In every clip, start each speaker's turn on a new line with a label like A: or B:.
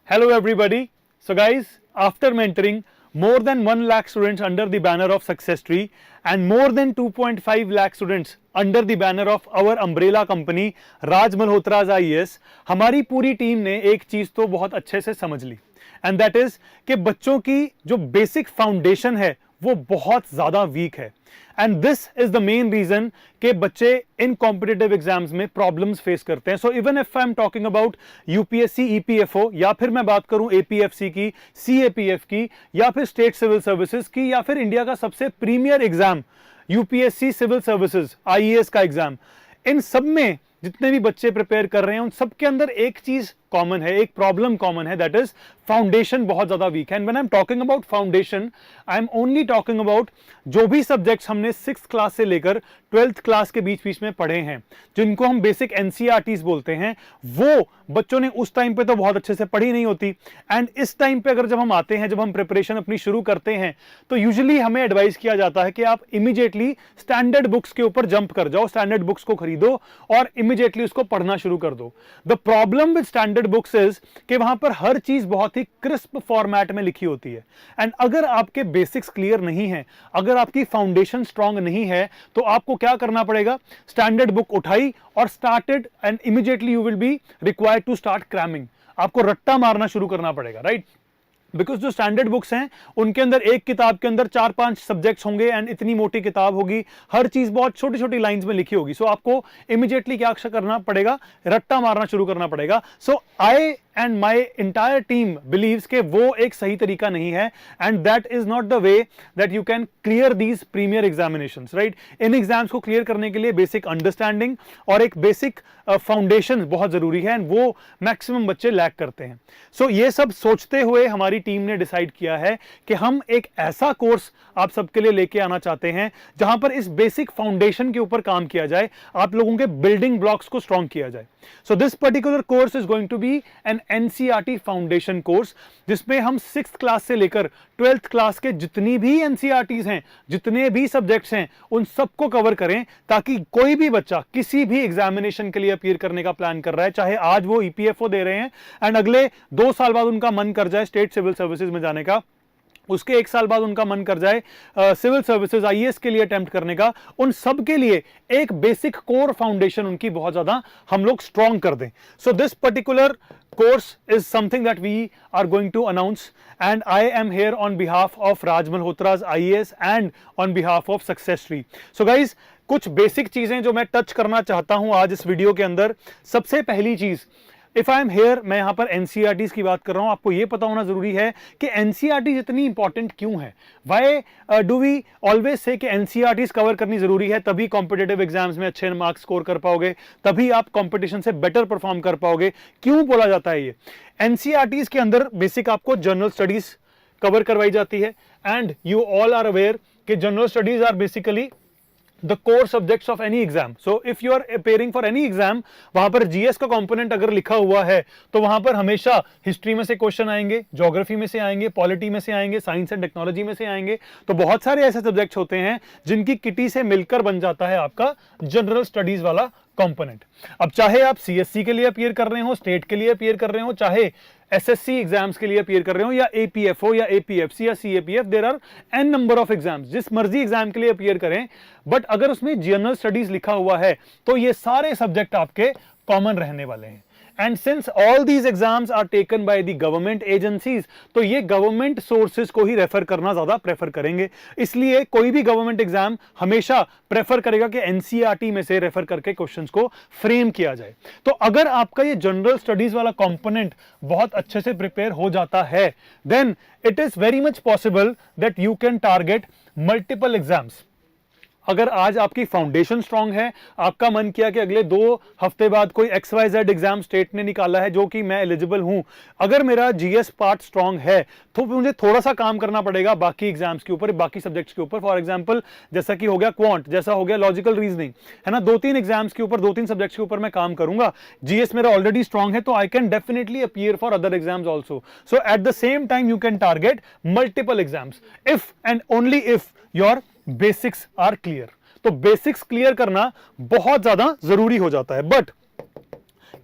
A: Hello everybody. So guys, after mentoring more than 1 lakh students under the banner of Success Tree and more than 2.5 lakh students under the banner of our umbrella company Raj Malhotra's IAS, हमारी पूरी team ने एक चीज तो बहुत अच्छे से समझ ली एंड दैट इज कि बच्चों की जो बेसिक फाउंडेशन है वो बहुत ज्यादा वीक है and this is the main reason कि बच्चे इन कॉम्पिटिटिव एग्जाम्स में प्रॉब्लम्स फेस करते हैं. So even if I am talking about UPSC EPFO या फिर मैं बात करूं एपीएफसी की, सीएपीएफ की या फिर स्टेट सिविल सर्विसेज की या फिर इंडिया का सबसे premier exam UPSC civil services IAS का एग्जाम, इन सब में जितने भी बच्चे प्रिपेयर कर रहे हैं उन सब के अंदर एक चीज कॉमन है, एक प्रॉब्लम कॉमन है, दैट इज फाउंडेशन बहुत ज्यादा वीक है. And when I am talking about foundation, I am only talking about जो भी सब्जेक्ट्स हमने 6th क्लास से लेकर 12th क्लास के बीच बीच में पढ़े हैं, जिनको हम बेसिक एनसीईआरटीज बोलते हैं, वो बच्चों ने उस टाइम पे तो बहुत अच्छे से पढ़ी नहीं होती. एंड इस टाइम पे अगर जब हम आते हैं, जब हम प्रिपरेशन अपनी शुरू करते हैं, तो यूजुअली हमें एडवाइस किया जाता है कि आप इमीडिएटली स्टैंडर्ड बुक्स के ऊपर जंप कर जाओ, स्टैंडर्ड बुक्स को खरीदो और इमीडिएटली उसको पढ़ना शुरू कर दो. The problem with standard books is कि वहां पर हर चीज बहुत ही क्रिस्प फॉर्मेट में लिखी होती है. एंड अगर आपके बेसिक्स क्लियर नहीं है, अगर आपकी फाउंडेशन स्ट्रांग नहीं है, तो आपको क्या करना पड़ेगा? स्टैंडर्ड बुक उठाई और started and immediately you will be required to start cramming. आपको रट्टा मारना शुरू करना पड़ेगा, राइट? बिकॉज जो स्टैंडर्ड बुक्स हैं उनके अंदर एक किताब के अंदर 4-5 सब्जेक्ट्स होंगे एंड इतनी मोटी किताब होगी, हर चीज बहुत छोटी छोटी लाइंस में लिखी होगी. सो आपको इमीडिएटली क्या करना पड़ेगा? रट्टा मारना शुरू करना पड़ेगा. So I and my entire team believes के वो एक सही तरीका नहीं है and that is not the way that you can clear these premier examinations, right? इन एग्जाम्स को क्लियर करने के लिए बेसिक अंडरस्टैंडिंग और एक बेसिक फाउंडेशन बहुत जरूरी है एंड वो मैक्सिमम बच्चे लैक करते हैं. सो ये सब सोचते हुए हमारी टीम ने डिसाइड किया है कि हम एक ऐसा कोर्स आप सबके लिए लेके आना चाहते हैं जहां पर इस बेसिक फाउंडेशन के ऊपर काम किया जाए, आप लोगों के बिल्डिंग ब्लॉक्स को स्ट्रॉन्ग किया जाए. So this particular course is going to be an NCERT foundation course, जिसमें हम 6th क्लास से लेकर 12th क्लास के जितनी भी एनसीईआरटीज हैं, जितने भी सब्जेक्ट्स हैं, उन सबको कवर करें ताकि कोई भी बच्चा किसी भी एग्जामिनेशन के लिए अपीयर करने का प्लान कर रहा है, चाहे आज वो ईपीएफओ दे रहे हैं एंड अगले 2 साल बाद उनका मन कर जाए स्टेट सिविल सर्विसेज में जाने का, उसके 1 साल बाद उनका मन कर जाए सिविल सर्विसेज आईएएस के लिए अटेम्प्ट करने का, उन सब के लिए एक बेसिक कोर फाउंडेशन उनकी बहुत ज्यादा हम लोग स्ट्रॉन्ग कर दें. सो this particular course is something that we are going to announce and I am here on behalf of Raj Malhotra's IAS and on behalf of Success Tree. So guys, कुछ basic चीजें जो मैं touch करना चाहता हूं आज इस video के अंदर. सबसे पहली चीज, इफ आई एम हेयर, मैं यहां पर एनसीईआरटीज की बात कर रहा हूं. आपको यह पता होना जरूरी है कि एनसीईआरटीज इतनी इंपॉर्टेंट क्यों है. Why do we always say कि एनसीईआरटीज कवर करनी जरूरी है, तभी कॉम्पिटिटिव एग्जाम्स में अच्छे मार्क्स स्कोर कर पाओगे, तभी आप कॉम्पिटिशन से बेटर परफॉर्म कर पाओगे. क्यों बोला जाता है ये? एनसीईआरटीज के अंदर बेसिक आपको जनरल स्टडीज कवर करवाई जाती है and you all are aware कि general studies are basically the core subjects of any exam. So if you are appearing for any exam, वहां पर जीएस का कंपोनेंट अगर लिखा हुआ है तो वहां पर हमेशा हिस्ट्री में से क्वेश्चन आएंगे, ज्योग्राफी में से आएंगे, पॉलिटी में से आएंगे, साइंस एंड टेक्नोलॉजी में से आएंगे. तो बहुत सारे ऐसे सब्जेक्ट्स होते हैं जिनकी किटी से मिलकर बन जाता है आपका जनरल स्टडीज वाला कंपोनेंट. अब चाहे आप सीएससी के लिए अपीयर कर रहे हो, स्टेट के लिए अपीयर कर रहे हो, चाहे एसएससी एग्जाम्स के लिए अपीयर कर रहे हो, या एपीएफओ या एपीएफसी या CAPF, there are an number of exams, जिस मर्जी एग्जाम के लिए अपीयर करें, बट अगर उसमें जनरल स्टडीज लिखा हुआ है तो ये सारे सब्जेक्ट आपके कॉमन रहने वाले हैं. And since all these exams are taken by the government agencies, तो ये गवर्नमेंट सोर्सेज को ही रेफर करना ज्यादा प्रेफर करेंगे. इसलिए कोई भी गवर्नमेंट एग्जाम हमेशा प्रेफर करेगा कि एनसीईआरटी में से रेफर करके क्वेश्चंस को फ्रेम किया जाए. तो अगर आपका ये जनरल स्टडीज वाला कंपोनेंट बहुत अच्छे से प्रिपेयर हो जाता है, then it is very much possible that you can target multiple exams. अगर आज आपकी फाउंडेशन स्ट्रांग है, आपका मन किया कि अगले 2 हफ्ते बाद कोई XYZ एग्जाम स्टेट ने निकाला है जो कि मैं एलिजिबल हूं, अगर मेरा जीएस पार्ट स्ट्रांग है तो मुझे थोड़ा सा काम करना पड़ेगा बाकी एग्जाम्स के ऊपर, बाकी सब्जेक्ट्स के ऊपर. फॉर एग्जांपल जैसा कि हो गया क्वांट, जैसा हो गया लॉजिकल रीजनिंग, है ना, 2-3 एग्जाम्स के ऊपर, 2-3 सब्जेक्ट्स के ऊपर मैं काम करूंगा. जीएस मेरा ऑलरेडी स्ट्रांग है तो I can definitely appear for other exams also. So at the same time you can target multiple exams if and only if your basics are clear. तो बेसिक्स क्लियर करना बहुत ज्यादा जरूरी हो जाता है. बट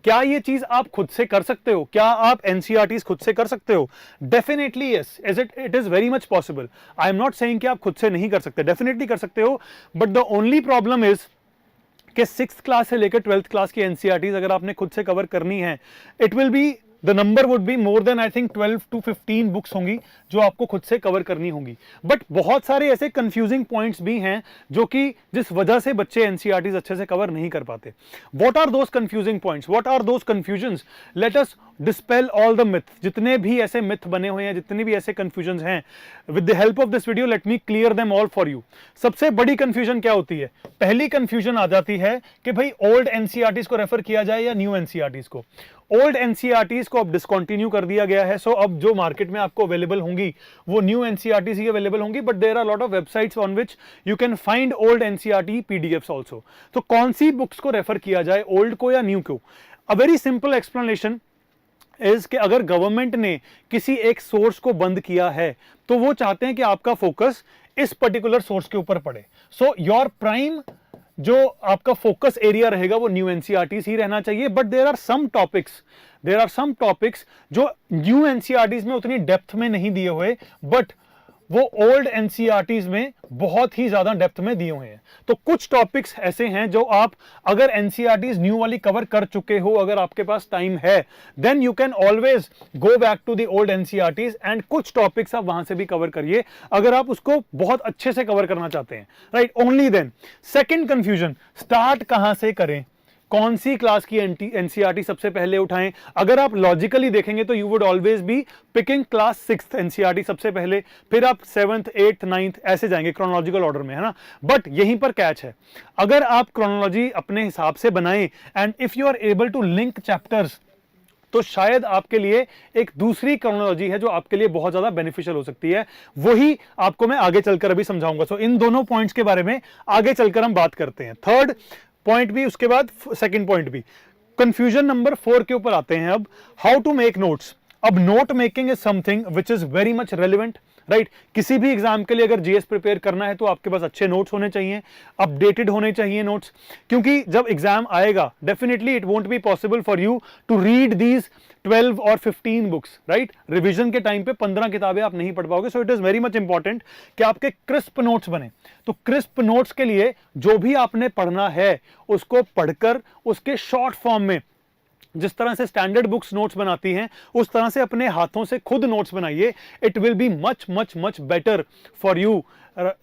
A: क्या ये चीज आप खुद से कर सकते हो? क्या आप एनसीईआरटीज खुद से कर सकते हो? Definitely yes, is it is very much possible. I am not saying कि आप खुद से नहीं कर सकते, डेफिनेटली कर सकते हो, but the only problem is कि 6th क्लास से लेकर 12th क्लास की एनसीईआरटीज अगर आपने खुद से कवर करनी है, it will be the number would be more than I think 12 to 15 books होंगी जो आपको खुद से कवर करनी होंगी। बट बहुत सारे ऐसे कंफ्यूजिंग पॉइंट्स भी हैं जो कि जिस वजह से बच्चे एनसीईआरटीज अच्छे से कवर नहीं कर पाते। What are those confusing points, what are those confusions? Let us dispel all the myth. जितने भी ऐसे मिथ बने हुए हैं, जितने भी ऐसे कंफ्यूजन हैं, with the help of this video let me clear them all for you. सबसे बड़ी कंफ्यूजन क्या होती है? पहली कंफ्यूजन आ जाती है कि भाई ओल्ड एनसीईआरटीज को रेफर किया जाए या न्यू एनसीईआरटीज को। ओल्ड एनसीईआरटीज को अब डिसकंटिन्यू कर दिया गया है, सो अब जो मार्केट में आपको अवेलेबल होंगी वो न्यू एनसीईआरटीज ही अवेलेबल होंगी, but there are lot of websites on which you can find old NCERT PDFs also. तो कौन सी बुक्स को रेफर किया जाए, ओल्ड को या न्यू को? A very simple explanation is कि अगर गवर्नमेंट ने किसी एक सोर्स को बंद किया है तो वो चाहते हैं कि आपका फोकस इस पर्टिकुलर सोर्स के ऊपर पड़े। सो योर प्राइम जो आपका फोकस एरिया रहेगा वो न्यू एनसीईआरटीज ही रहना चाहिए। But there are some topics जो न्यू एनसीईआरटीज में उतनी डेप्थ में नहीं दिए हुए, बट वो ओल्ड एनसीईआरटीज में बहुत ही ज्यादा डेप्थ में दिए हुए हैं। तो कुछ टॉपिक्स ऐसे हैं जो आप अगर एनसीईआरटीज न्यू वाली कवर कर चुके हो, अगर आपके पास टाइम है, then you can always go back to the old NCERTs and कुछ टॉपिक्स आप वहां से भी कवर करिए अगर आप उसको बहुत अच्छे से कवर करना चाहते हैं, right? Only then. Second confusion, start कहां से करें, कौन सी क्लास की एनसीईआरटी सबसे पहले उठाएं? अगर आप लॉजिकली देखेंगे तो you would always be picking class 6th NCERT सबसे पहले, फिर आप 7th 8th 9th ऐसे जाएंगे क्रोनोलॉजिकल ऑर्डर में, है ना? बट यहीं पर कैच है, अगर आप क्रोनोलॉजी अपने हिसाब से बनाएं and if you are able to link chapters, तो शायद आपके लिए एक दूसरी क्रोनोलॉजी है जो आपके लिए बहुत ज्यादा बेनिफिशियल हो सकती है। वही आपको मैं आगे चलकर अभी समझाऊंगा। सो इन दोनों पॉइंट्स के बारे में आगे चलकर हम बात करते हैं। थर्ड पॉइंट भी, उसके बाद सेकंड पॉइंट भी। कंफ्यूजन नंबर 4 के ऊपर आते हैं अब, हाउ टू मेक नोट्स। अब note making is something which is very much relevant, right? किसी भी एग्जाम के लिए अगर जीएस प्रिपेयर करना है तो आपके पास अच्छे नोट्स होने चाहिए, अपडेटेड होने चाहिए नोट्स, क्योंकि जब एग्जाम आएगा definitely it won't be possible for you to read these 12 और 15 बुक्स, राइट? रिवीजन के टाइम पे 15 किताबें आप नहीं पढ़ पाओगे। So it is very much important कि आपके क्रिस्प नोट्स बने। तो क्रिस्प नोट्स के लिए जो भी आपने पढ़ना है उसको पढ़कर उसके शॉर्ट फॉर्म में, जिस तरह से स्टैंडर्ड बुक्स नोट्स बनाती हैं उस तरह से अपने हाथों से खुद नोट्स बनाइए। It will be much much much better for you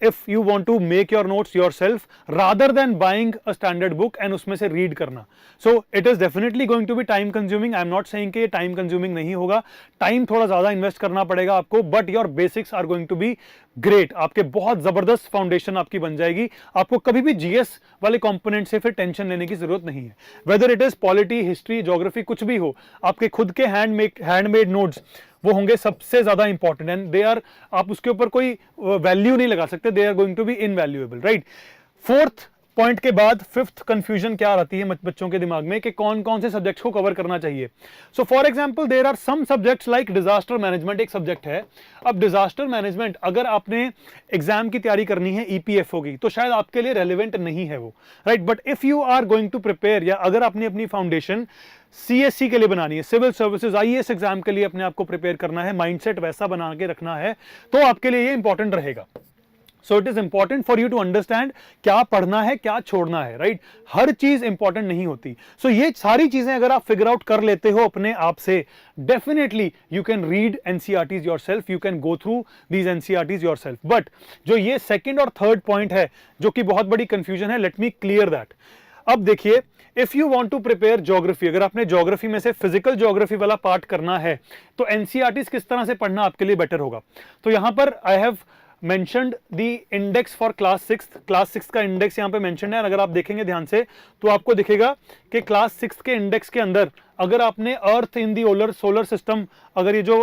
A: if you want to make your notes yourself rather than buying a standard book and उसमें से read करना। So it is definitely going to be time consuming. I am not saying कि time consuming नहीं होगा, time थोड़ा ज्यादा invest करना पड़ेगा आपको, but your basics are going to be great। आपके बहुत जबरदस्त फाउंडेशन आपकी बन जाएगी। आपको कभी भी जीएस वाले कंपोनेंट से फिर टेंशन लेने की जरूरत नहीं है। Whether it is polity, history, geography, कुछ भी हो, आपके खुद के हैंडमेड नोट्स वो होंगे सबसे ज्यादा इंपॉर्टेंट एंड दे आर, आप उसके ऊपर कोई वैल्यू नहीं लगा सकते, they are going to be invaluable, right? Fourth point के बाद फिफ्थ कंफ्यूजन क्या आती है बच्चों के दिमाग में कि कौन कौन से सब्जेक्ट्स को कवर करना चाहिए। So for example there are some subjects like disaster management, एक सब्जेक्ट है। अब डिजास्टर मैनेजमेंट अगर आपने एग्जाम की तैयारी करनी है ईपीएफओ की तो शायद आपके लिए रेलिवेंट नहीं है वो, right? But if you are going to prepare, या अगर आपने अपनी फाउंडेशन सीएससी के लिए बनानी है, सिविल सर्विसेज आईएएस एग्जाम के लिए अपने आप को प्रिपेयर करना है, माइंडसेट वैसा बना के रखना है, तो आपके लिए ये इंपॉर्टेंट रहेगा। So it is important for you to understand क्या पढ़ना है, क्या छोड़ना है, राइट? हर चीज इंपॉर्टेंट नहीं होती। सो ये सारी चीजें अगर आप फिगर आउट कर लेते हो अपने आप से, definitely you can read NCERTs yourself, you can go through these NCERTs yourself. But जो ये सेकंड और थर्ड पॉइंट है जो कि बहुत बड़ी कंफ्यूजन है, लेट मी क्लियर दैट। अब देखिए, if you want to prepare geography, अगर आपने ज्योग्राफी में से फिजिकल ज्योग्राफी वाला पार्ट करना है तो एनसीईआरटीज किस तरह से पढ़ना आपके लिए बेटर होगा। तो यहां पर I have mentioned the index for class 6 का इंडेक्स यहाँ पे मेंशन है। अगर आप देखेंगे ध्यान से तो आपको दिखेगा कि क्लास 6 के इंडेक्स के अंदर अगर आपने अर्थ इन दी सोलर सिस्टम, अगर ये जो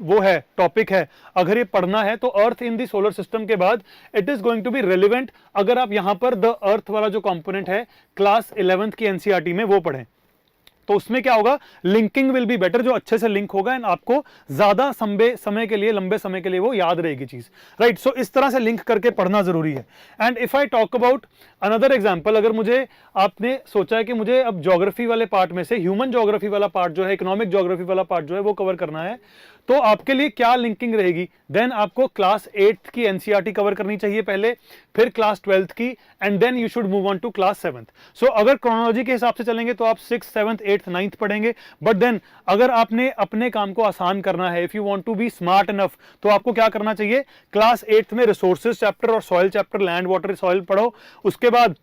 A: वो है टॉपिक है, अगर ये पढ़ना है तो अर्थ इन दी सोलर सिस्टम के बाद it is going to be relevant अगर आप यहाँ पर द अर्थ वाला जो कंपोनेंट है क्लास 11th की एनसीईआरटी में वो पढ़ें। तो उसमें क्या होगा, लिंकिंग विल बी बेटर, जो अच्छे से लिंक होगा एंड आपको ज्यादा समय के लिए, लंबे समय के लिए वो याद रहेगी चीज, राइट। सो इस तरह से लिंक करके पढ़ना जरूरी है। And if I talk about another example, अगर मुझे, आपने सोचा है कि मुझे अब ज्योग्राफी वाले पार्ट में से ह्यूमन ज्योग्राफी वाला पार्ट जो है, इकोनॉमिक ज्योग्राफी वाला पार्ट जो है वो कवर करना है, तो आपके लिए क्या लिंकिंग रहेगी, देन आपको क्लास 8th की एनसीईआरटी कवर करनी चाहिए पहले, फिर क्लास 12th की, and then you should move on to class 7th। So अगर क्रोनोलॉजी के हिसाब से चलेंगे तो आप 6th 7th 8th 9th पढ़ेंगे, बट देन अगर आपने अपने काम को आसान करना है, if you want to be smart enough, तो आपको क्या करना चाहिए, क्लास 8th में रिसोर्सेज चैप्टर और soil chapter, land water soil पढ़ो, उसके बाद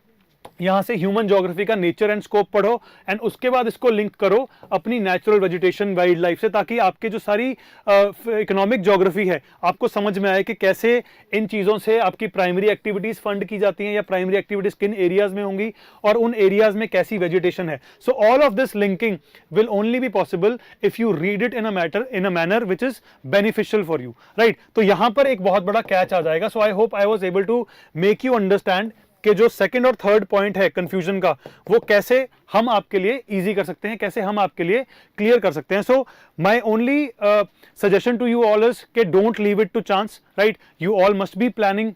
A: यहां से ह्यूमन ज्योग्राफी का नेचर एंड स्कोप पढ़ो, एंड उसके बाद इसको लिंक करो अपनी नेचुरल वेजिटेशन वाइल्ड लाइफ से, ताकि आपके जो सारी इकोनॉमिक ज्योग्राफी है आपको समझ में आए कि कैसे इन चीजों से आपकी प्राइमरी एक्टिविटीज फंड की जाती हैं, या प्राइमरी एक्टिविटीज किन एरियाज में होंगी और उन एरियाज में कैसी वेजिटेशन है। So all of this linking will only be possible if you read it in a manner which is beneficial for you, right. तो यहां पर एक बहुत बड़ा कैच आ जाएगा। So I hope I was able to make you understand कि जो सेकंड और थर्ड पॉइंट है कंफ्यूजन का, वो कैसे हम आपके लिए इजी कर सकते हैं, कैसे हम आपके लिए क्लियर कर सकते हैं। So my only suggestion to you all is कि don't leave it to chance, right. You all must be planning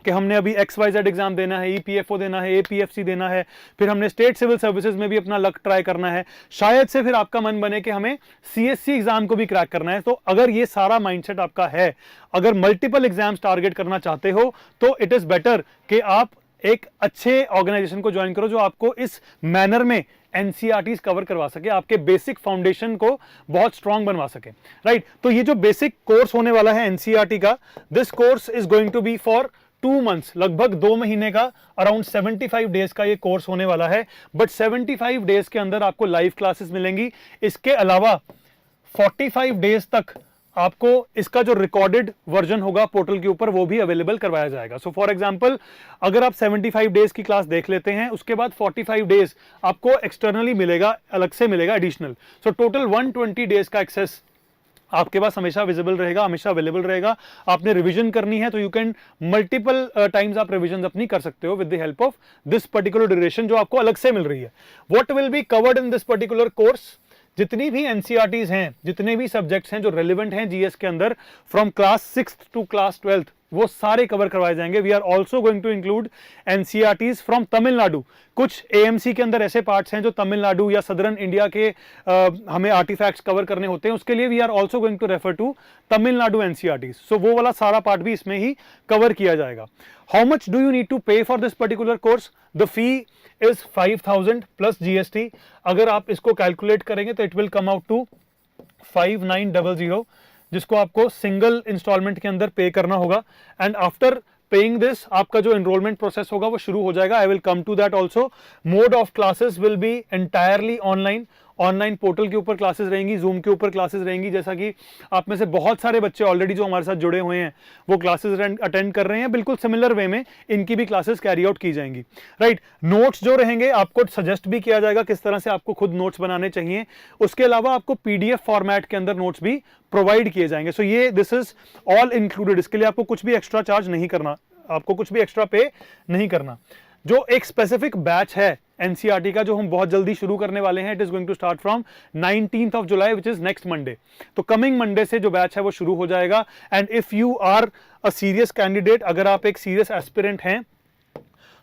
A: कि हमने अभी XYZ एग्जाम देना है, EPFO देना है, APFC देना है, फिर हमने स्टेट सिविल सर्विसेज में भी अपना लक ट्राई करना है, शायद से फिर आपका मन बने कि हमें CSC एग्जाम को भी क्रैक करना है। तो अगर ये सारा माइंडसेट आपका है, अगर मल्टीपल एग्जाम्स टारगेट करना चाहते हो, तो इट इज बेटर कि आप एक अच्छे ऑर्गेनाइजेशन को ज्वाइन करो जो आपको इस मैनर में एनसीईआरटीज कवर करवा सके, आपके बेसिक फाउंडेशन को बहुत स्ट्रांग बनवा सके, राइट। तो ये जो बेसिक कोर्स होने वाला है एनसीईआरटी का, this course is going to be for 2 months, लगभग 2 महीने का, अराउंड 75 डेज का ये कोर्स होने वाला है। बट 75 डेज के अंदर आपको लाइव क्लासेस मिलेंगी, इसके अलावा 45 डेज तक आपको इसका जो रिकॉर्डेड वर्जन होगा पोर्टल के ऊपर, वो भी अवेलेबल करवाया जाएगा। सो फॉर एग्जांपल, अगर आप 75 डेज की क्लास देख लेते हैं, उसके बाद 45 डेज आपको एक्सटर्नली मिलेगा, अलग से मिलेगा एडिशनल। सो टोटल 120 डेज का एक्सेस आपके पास हमेशा विजिबल रहेगा, हमेशा अवेलेबल रहेगा। आपने रिवीजन करनी है तो यू कैन मल्टीपल टाइम्स आप रिवीजन अपनी कर सकते हो with the help of this particular duration जो आपको अलग से मिल रही है। What will be covered in this particular course, जितनी भी एनसीईआरटीज हैं, जितने भी सब्जेक्ट्स हैं जो रेलिवेंट हैं जीएस के अंदर, from class 6th to class 12th, वो सारे कवर करवाए जाएंगे। We are also going to include NCERTs from Tamil Nadu. कुछ एएमसी के अंदर ऐसे पार्ट्स हैं जो तमिलनाडु या सदर्न इंडिया के हमें आर्टिफैक्ट्स कवर करने होते हैं, उसके लिए we are also going to refer to Tamil Nadu NCERTs. So वो वाला सारा पार्ट भी इसमें ही कवर किया जाएगा। How much do you need to pay for this particular course? The fee is 5000 plus GST. अगर आप इसको कैलकुलेट करेंगे तो it will come out to 5900, जिसको आपको सिंगल इंस्टॉलमेंट के अंदर पे करना होगा। एंड आफ्टर पेइंग दिस आपका जो एनरोलमेंट प्रोसेस होगा वो शुरू हो जाएगा। I will come to that also. Mode of classes will be entirely online. Online portal के ऊपर क्लासेस रहेंगी, जूम के ऊपर क्लासेस रहेंगी। जैसा कि आप में से बहुत सारे बच्चे ऑलरेडी जो हमारे साथ जुड़े हुए हैं वो क्लासेस अटेंड कर रहे हैं, बिल्कुल सिमिलर वे में इनकी भी क्लासेस कैरी आउट की जाएंगी, राइट। नोट्स जो रहेंगे आपको सजेस्ट भी किया जाएगा किस तरह से आपको खुद नोट्स बनाने चाहिए। उसके अलावा आपको पीडीएफ फॉर्मेट के अंदर नोट्स भी प्रोवाइड किए जाएंगे। सो ये दिस इज ऑल इंक्लूडेड। इसके लिए आपको कुछ भी एक्स्ट्रा चार्ज नहीं करना, आपको कुछ भी एक्स्ट्रा पे नहीं करना। जो एक स्पेसिफिक बैच है एनसीईआरटी का जो हम बहुत जल्दी शुरू करने वाले हैं, it is going to start from 19th of July which is next Monday. तो कमिंग मंडे से जो बैच है वो शुरू हो जाएगा। And if you are a serious candidate, अगर आप एक सीरियस एस्पिरेंट हैं,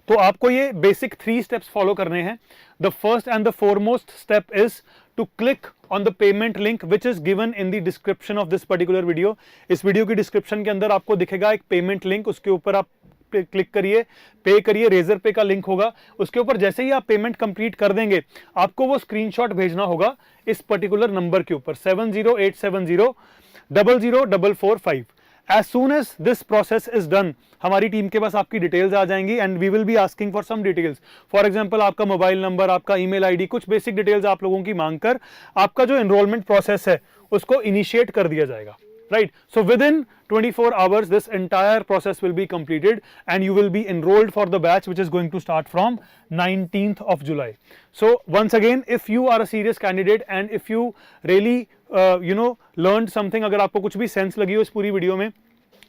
A: तो आपको ये बेसिक 3 स्टेप्स फॉलो करने हैं। The first and the foremost step is to click on the payment link which is given in the description of this particular video. इस वीडियो की डिस्क्रिप्शन के अंदर आपको दिखेगा एक पेमेंट लिंक, उसके ऊपर आप क्लिक करिए, पे करिए। रेजर पे का लिंक होगा, उसके ऊपर जैसे ही आप पेमेंट कंप्लीट कर देंगे आपको वो स्क्रीनशॉट भेजना होगा इस पर्टिकुलर नंबर के ऊपर 7087000445। As soon as this process is done, हमारी टीम के पास आपकी डिटेल्स आ जाएंगी and we will be asking for some details. For example आपका मोबाइल नंबर, आपका ईमेल आईडी, कुछ बेसिक डिटेल्स आप लोगों की मांग कर आपका जो एनरोलमेंट प्रोसेस है उसको इनिशिएट कर दिया जाएगा, right? So within 24 hours this entire process will be completed and you will be enrolled for the batch which is going to start from 19th of July. So once again, if you are a serious candidate and if you really learned something, अगर आपको कुछ भी sense लगी हो इस पूरी video में,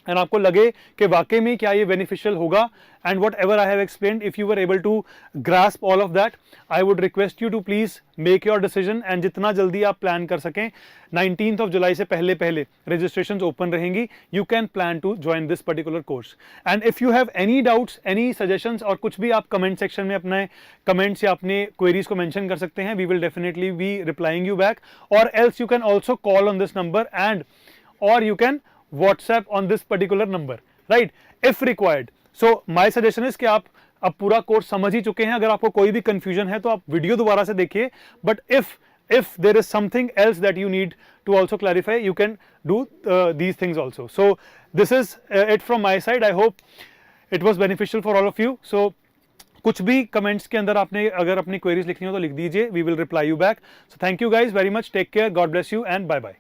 A: and आपको लगे कि वाकई में क्या ये बेनिफिशियल होगा, and whatever I have explained, if you were able to grasp all of that, I would request you to please make your decision, and जितना जल्दी आप प्लान कर सकें, 19th of July से पहले पहले रजिस्ट्रेशन ओपन रहेंगी, you can plan to join this particular course. And if you have any doubts, any suggestions और कुछ भी, आप कमेंट सेक्शन में अपने कमेंट्स या अपने क्वेरीज को मेंशन कर सकते हैं. We will definitely be replying you back, or else you can also call on this number, and और you can WhatsApp on this particular number, right, if required. So my suggestion is कि आप अब पूरा course समझ ही चुके हैं. अगर आपको कोई भी कंफ्यूजन है तो आप वीडियो दोबारा से देखिए, but if there is something else that you need to also clarify, you can do these things also. So this is it from my side. I hope it was beneficial for all of you. So कुछ भी comments के अंदर आपने अगर अपनी queries लिखनी हो तो लिख दीजिए. We will reply you back. So thank you guys very much. Take care. God bless you and bye bye.